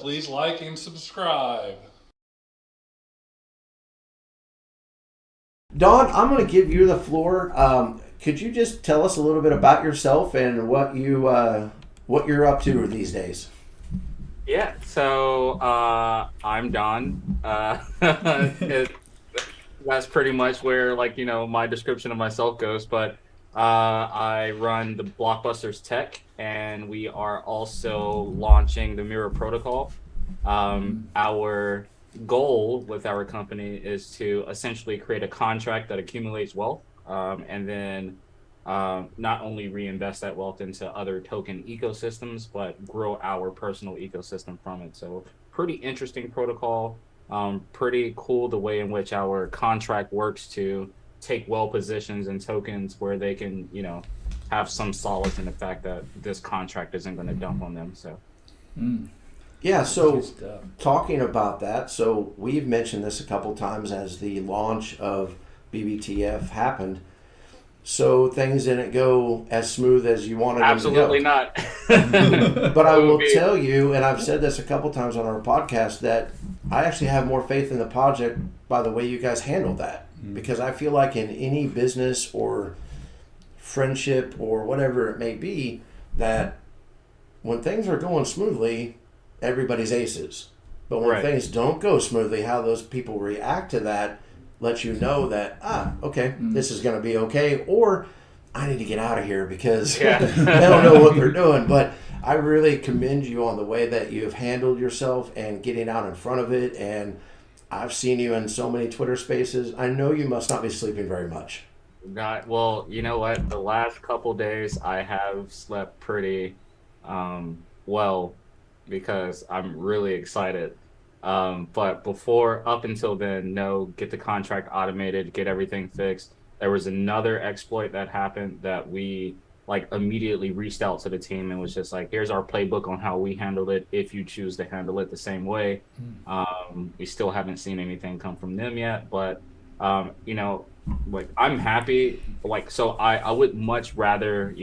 please like and subscribe. Don, I'm going to give you the floor. Could you just tell us a little bit about yourself and what you're up to these days? Yeah, so I'm Don. That's pretty much where, my description of myself goes. But I run the Blockbusters Tech, and we are also launching the Mirror Protocol. Our goal with our company is to essentially create a contract that accumulates wealth, and then not only reinvest that wealth into other token ecosystems, but grow our personal ecosystem from it. So pretty interesting protocol. Pretty cool the way in which our contract works to take well positions and tokens where they can, have some solace in the fact that this contract isn't going to dump on them. So. Yeah, so talking about that, so we've mentioned this a couple times as the launch of BBTF happened. So things didn't go as smooth as you wanted them to go. Absolutely not. But I will tell you, and I've said this a couple times on our podcast, that I actually have more faith in the project by the way you guys handled that. Because I feel like in any business or friendship or whatever it may be, that when things are going smoothly, everybody's aces. But when things don't go smoothly, how those people react to that lets you know that, okay, this is going to be okay, or I need to get out of here because they don't know what they're doing. But I really commend you on the way that you've handled yourself and getting out in front of it. And I've seen you in so many Twitter spaces. I know you must not be sleeping very much. Well, you know what? The last couple days I have slept pretty well because I'm really excited. But up until then, get the contract automated, get everything fixed. There was another exploit that happened that we immediately reached out to the team and was just like, here's our playbook on how we handled it if you choose to handle it the same way. We still haven't seen anything come from them yet, but I'm happy. So I would much rather,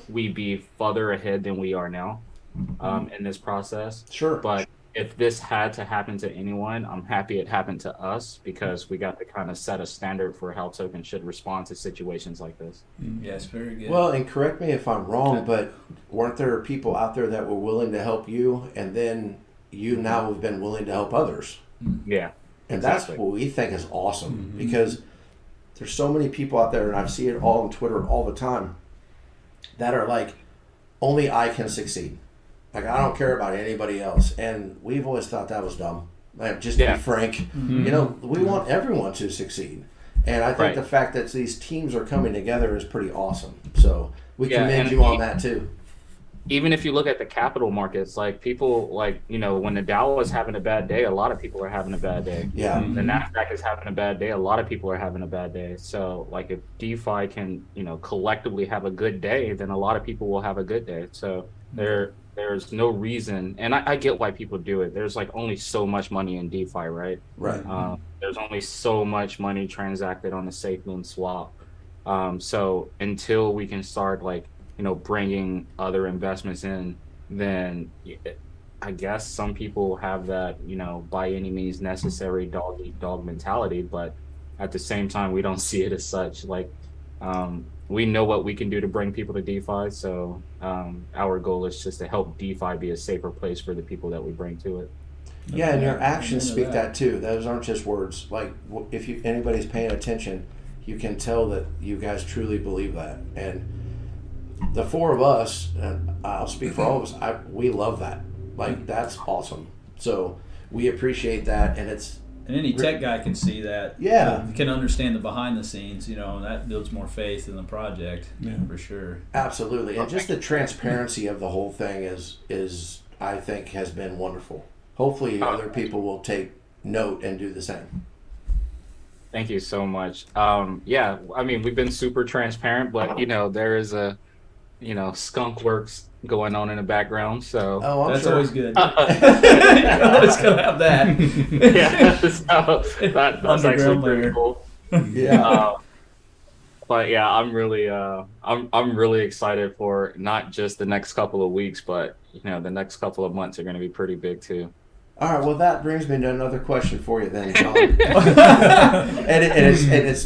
we be further ahead than we are now in this process. Sure. But if this had to happen to anyone, I'm happy it happened to us because we got to kind of set a standard for how tokens should respond to situations like this. Yes, very good. Well, and correct me if I'm wrong, but weren't there people out there that were willing to help you, and then you now have been willing to help others? Yeah. And that's what we think is awesome because there's so many people out there, and I see it all on Twitter all the time, that are like, only I can succeed. Like, I don't care about anybody else. And we've always thought that was dumb. Just to be frank, we want everyone to succeed. And I think the fact that these teams are coming together is pretty awesome. So we commend you on that too. Even if you look at the capital markets, people when the Dow is having a bad day, a lot of people are having a bad day. Yeah. The NASDAQ is having a bad day, a lot of people are having a bad day. So if DeFi can, collectively have a good day, then a lot of people will have a good day. So there's no reason, and I get why people do it. There's only so much money in DeFi, right? Right. There's only so much money transacted on a SafeMoon swap. So until we can start bringing other investments in, then I guess some people have that, by any means necessary dog eat dog mentality, but at the same time, we don't see it as such. We know what we can do to bring people to DeFi, so our goal is just to help DeFi be a safer place for the people that we bring to it. Yeah, and your actions speak that too. Those aren't just words. If anybody's paying attention, you can tell that you guys truly believe that. And the four of us, and I'll speak for all of us, we love that. That's awesome. So we appreciate that, and it's... And any tech guy can see that. Yeah. Can understand the behind the scenes, and that builds more faith in the project, for sure. Absolutely. And just the transparency of the whole thing is I think, has been wonderful. Hopefully other people will take note and do the same. Thank you so much. We've been super transparent, but, there is a, skunk works going on in the background, so that's always good. You're always gonna have that. So that's actually pretty cool. Yeah. But yeah, I'm really excited for not just the next couple of weeks, but the next couple of months are going to be pretty big too. All right, well, that brings me to another question for you then, John. and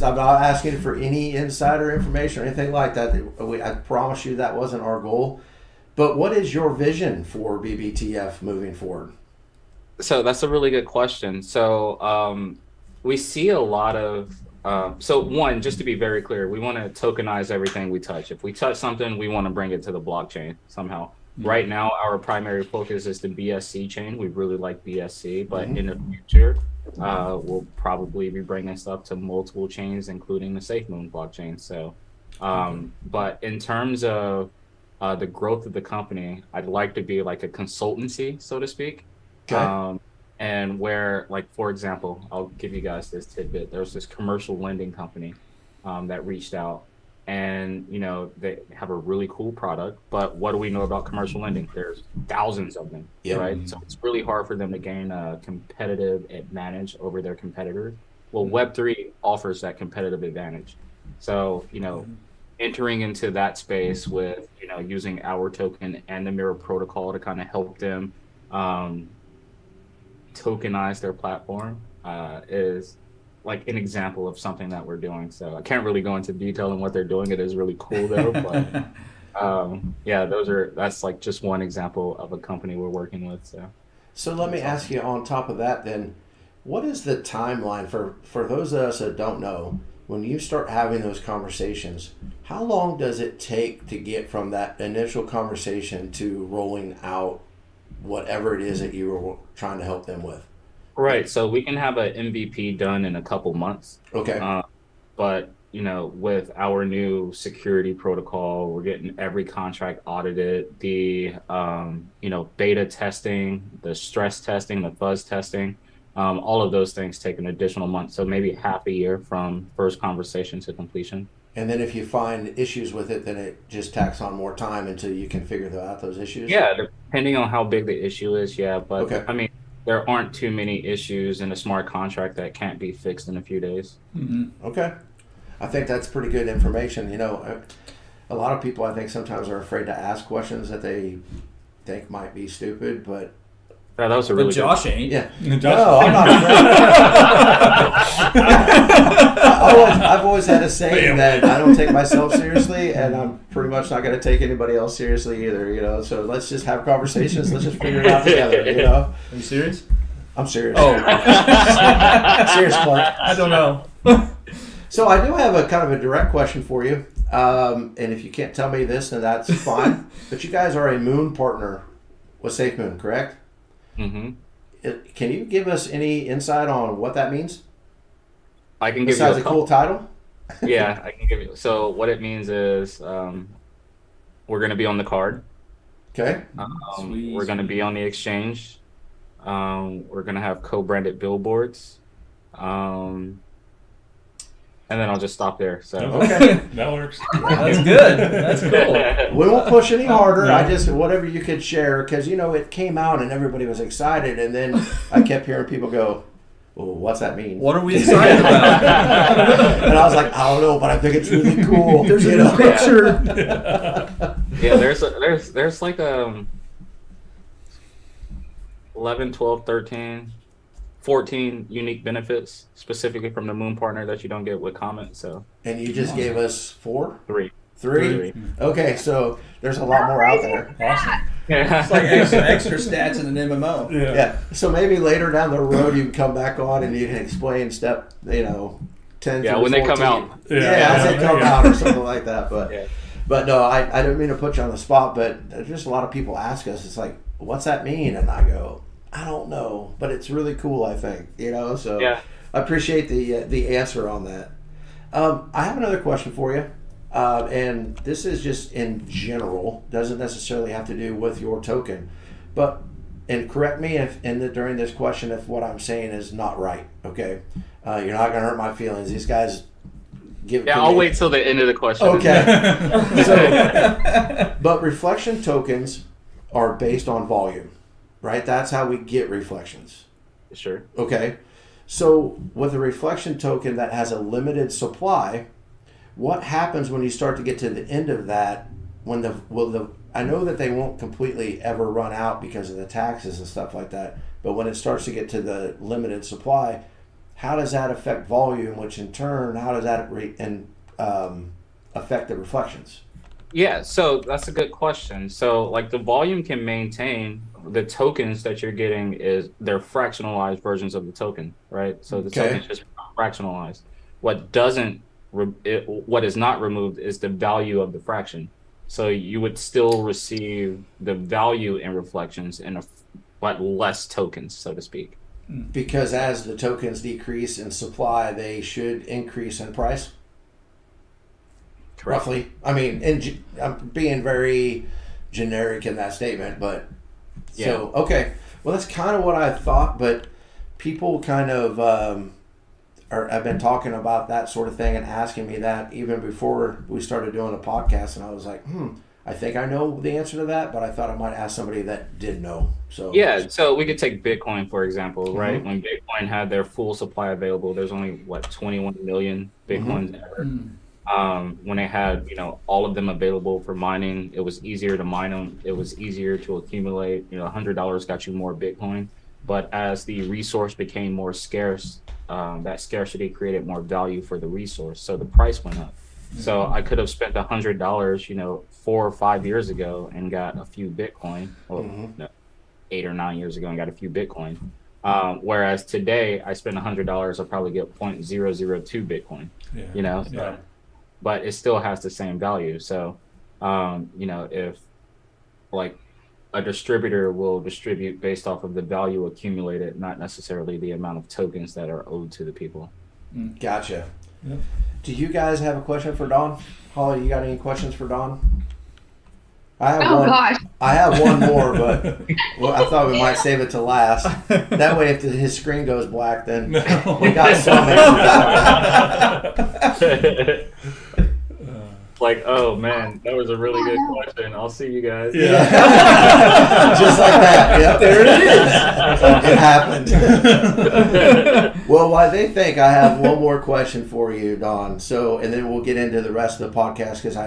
I'm not asking for any insider information or anything like that. I promise you that wasn't our goal. But what is your vision for BBTF moving forward? So that's a really good question. So we see a lot of so one, just to be very clear, we want to tokenize everything we touch. If we touch something, we want to bring it to the blockchain somehow. Right now, our primary focus is the BSC chain. We really like BSC, but in the future, we'll probably be bringing stuff to multiple chains, including the SafeMoon blockchain. So, but in terms of the growth of the company, I'd like to be like a consultancy, so to speak. Okay. And where, like, for example, I'll give you guys this tidbit. There's this commercial lending company that reached out. And, they have a really cool product, but what do we know about commercial lending? There's thousands of them, right? So it's really hard for them to gain a competitive advantage over their competitors. Well, Web3 offers that competitive advantage. So, entering into that space with, using our token and the Mirror protocol to kind of help them tokenize their platform is like an example of something that we're doing. So I can't really go into detail on what they're doing. It is really cool though. But yeah, that's like just one example of a company we're working with. So let me ask you on top of that then, what is the timeline for those of us that don't know, when you start having those conversations, how long does it take to get from that initial conversation to rolling out whatever it is that you were trying to help them with? Right. So we can have an MVP done in a couple months. Okay. But, with our new security protocol, we're getting every contract audited, the, beta testing, the stress testing, the fuzz testing, all of those things take an additional month. So maybe half a year from first conversation to completion. And then if you find issues with it, then it just tacks on more time until you can figure out those issues? Yeah, depending on how big the issue is, yeah. But, okay. I mean, there aren't too many issues in a smart contract that can't be fixed in a few days. Okay. I think that's pretty good information. A lot of people, I think, sometimes are afraid to ask questions that they think might be stupid, but... Yeah, that was a really Josh ain't. Yeah. Josh. No, I'm not afraid. I've always had a saying that I don't take myself seriously, and I'm pretty much not going to take anybody else seriously either, So let's just have conversations. Let's just figure it out together, Are you serious? I'm serious. Oh. Serious, Clark. I don't know. So I do have a kind of a direct question for you. And if you can't tell me this, then that's fine. But you guys are a Moon partner with SafeMoon, correct? Mm-hmm. Can you give us any insight on what that means? I can give Besides you a cool title? Yeah, I can give you. So what it means is we're going to be on the card. Okay. We're going to be on the exchange. We're going to have co-branded billboards. And then I'll just stop there. So okay, that works. That's good. That's cool. We won't push any harder. No. I just whatever you could share, because it came out and everybody was excited, and then I kept hearing people go, "Well, what's that mean? What are we excited about?" And I was like, "I don't know, but I think it's really cool." There's a picture. Yeah, there's like 11, 12, 13. 14 unique benefits specifically from the Moon partner that you don't get with Comet. So, and you just gave us 4? Three. Okay, so there's a lot more out there. Awesome. Yeah. It's like extra stats in an MMO. Yeah. So maybe later down the road you can come back on and you can explain step 10 yeah, through when 14. they come out. As they come out or something like that. But yeah. But no, I don't mean to put you on the spot, but there's just a lot of people ask us, it's like, what's that mean? And I go, I don't know, but it's really cool, I think, so yeah. I appreciate the answer on that. I have another question for you, and this is just in general, doesn't necessarily have to do with your token, and correct me during this question if what I'm saying is not right, okay? You're not going to hurt my feelings. These guys I'll wait till the end of the question. Okay. But reflection tokens are based on volume. Right? That's how we get reflections. Sure. Okay. So with a reflection token that has a limited supply, What happens when you start to get to the end of that? When I know that they won't completely ever run out because of the taxes and stuff like that. But when it starts to get to the limited supply, how does that affect volume? Which in turn, how does that affect the reflections? Yeah, so that's a good question. So like the volume can maintain the tokens that you're getting they're fractionalized versions of the token, right? So the token's just fractionalized. What is not removed is the value of the fraction. So you would still receive the value in reflections but less tokens, so to speak. Because as the tokens decrease in supply, they should increase in price. Correct. Roughly. I mean, I'm being very generic in that statement, but so okay. Well, that's kind of what I thought, but people kind of have been talking about that sort of thing and asking me that even before we started doing the podcast, and I was like, I think I know the answer to that, but I thought I might ask somebody that did know. So yeah, so we could take Bitcoin for example, right? When Bitcoin had their full supply available, there's only 21 million Bitcoins ever. When they had all of them available for mining, it was easier to mine them. It was easier to accumulate. $100 got you more Bitcoin. But as the resource became more scarce, that scarcity created more value for the resource, so the price went up. So I could have spent $100, 4 or 5 years ago and got a few Bitcoin, or 8 or 9 years ago and got a few Bitcoin. Whereas today, I spend $100, I'll probably get 0.002 Bitcoin. Yeah. But it still has the same value. So, if like a distributor will distribute based off of the value accumulated, not necessarily the amount of tokens that are owed to the people. Gotcha. Yep. Do you guys have a question for Don? Holly, you got any questions for Don? I have gosh. I have one more, but I thought we might save it to last. That way, if his screen goes black, then we got something. Like, oh man, that was a really good question. I'll see you guys. Yeah. Just like that. Yep, there it is. It happened. Well, while they think, I have one more question for you, Don. So, and then we'll get into the rest of the podcast because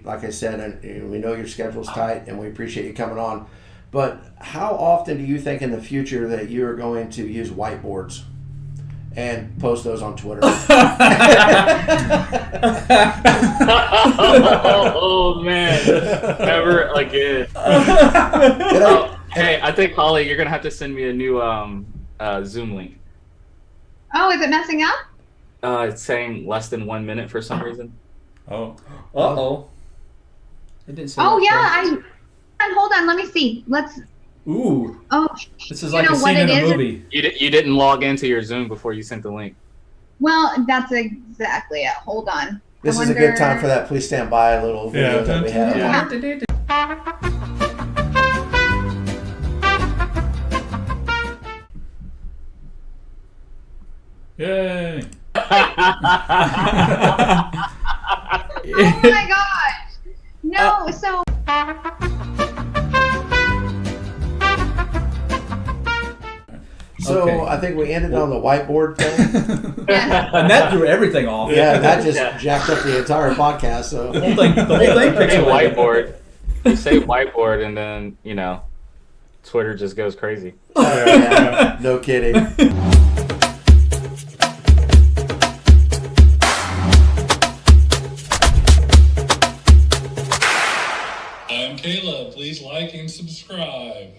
like I said, and we know your schedule's tight, and we appreciate you coming on. But how often do you think in the future that you are going to use whiteboards and post those on Twitter? Oh man, never again. Hey, I think Holly, you're gonna have to send me a new Zoom link. Oh, is it messing up? It's saying less than 1 minute for some reason. Oh. It didn't say. Oh yeah, hold on, let me see. Ooh. Oh, This is like a scene in a movie. You didn't log into your Zoom before you sent the link. well, that's exactly it. Hold on. This is a good time for that. Please stand by a little video that we have. Yay. Oh my gosh. No, so. So Okay. I think we ended on the whiteboard thing. Yeah. And that threw everything off. Yeah, that just jacked up the entire podcast. So The whole thing Say picture whiteboard. You say whiteboard, and then Twitter just goes crazy. yeah, no kidding. I'm Caleb. Please like and subscribe.